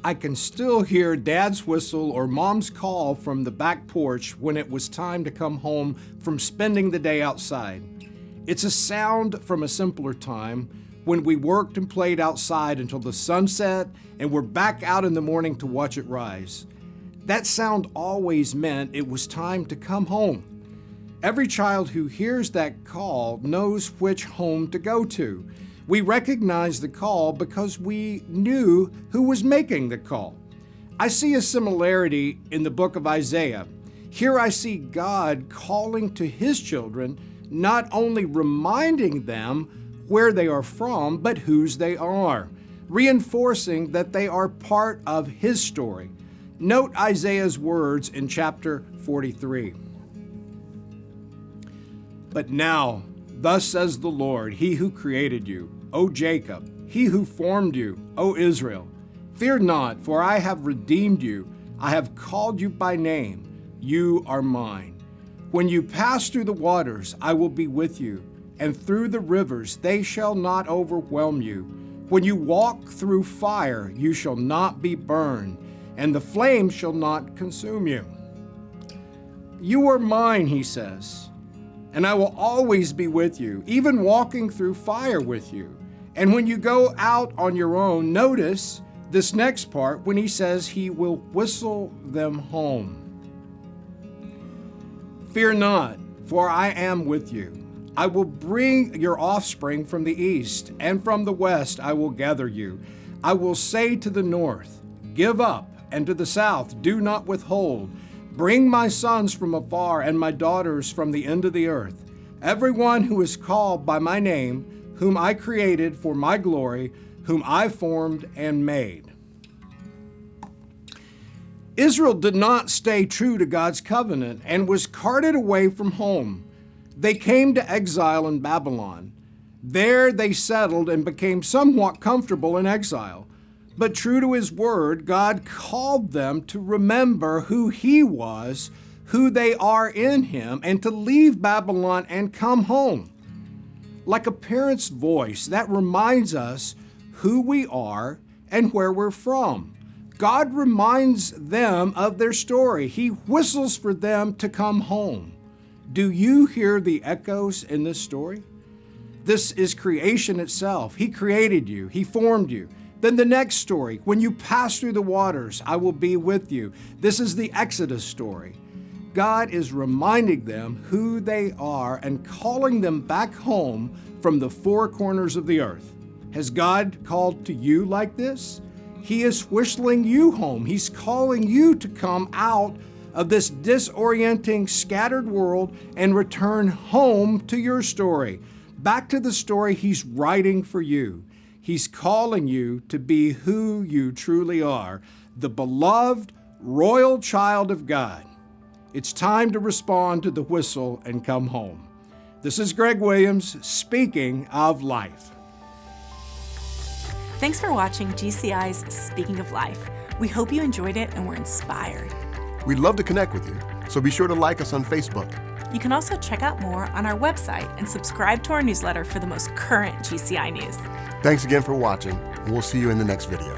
I can still hear Dad's whistle or Mom's call from the back porch when it was time to come home from spending the day outside. It's a sound from a simpler time when we worked and played outside until the sun set and we're back out in the morning to watch it rise. That sound always meant it was time to come home. Every child who hears that call knows which home to go to. We recognize the call because we knew who was making the call. I see a similarity in the book of Isaiah. Here I see God calling to his children, not only reminding them where they are from, but whose they are, reinforcing that they are part of his story. Note Isaiah's words in chapter 43. But now, thus says the Lord, he who created you, O Jacob, he who formed you, O Israel. Fear not, for I have redeemed you. I have called you by name. You are mine. When you pass through the waters, I will be with you, and through the rivers, they shall not overwhelm you. When you walk through fire, you shall not be burned, and the flame shall not consume you. You are mine, he says, and I will always be with you, even walking through fire with you. And when you go out on your own, notice this next part when he says he will whistle them home. Fear not, for I am with you. I will bring your offspring from the east, and from the west I will gather you. I will say to the north, give up, and to the south, do not withhold. Bring my sons from afar and my daughters from the end of the earth. Everyone who is called by my name, whom I created for my glory, whom I formed and made. Israel did not stay true to God's covenant and was carted away from home. They came to exile in Babylon. There they settled and became somewhat comfortable in exile. But true to his word, God called them to remember who he was, who they are in him, and to leave Babylon and come home. Like a parent's voice, that reminds us who we are and where we're from. God reminds them of their story. He whistles for them to come home. Do you hear the echoes in this story? This is creation itself. He created you. He formed you. Then the next story, when you pass through the waters, I will be with you. This is the Exodus story. God is reminding them who they are and calling them back home from the four corners of the earth. Has God called to you like this? He is whistling you home. He's calling you to come out of this disorienting, scattered world and return home to your story, back to the story he's writing for you. He's calling you to be who you truly are, the beloved royal child of God. It's time to respond to the whistle and come home. This is Greg Williams speaking of life. Thanks for watching GCI's Speaking of Life. We hope you enjoyed it and were inspired. We'd love to connect with you, so be sure to like us on Facebook. You can also check out more on our website and subscribe to our newsletter for the most current GCI news. Thanks again for watching, and we'll see you in the next video.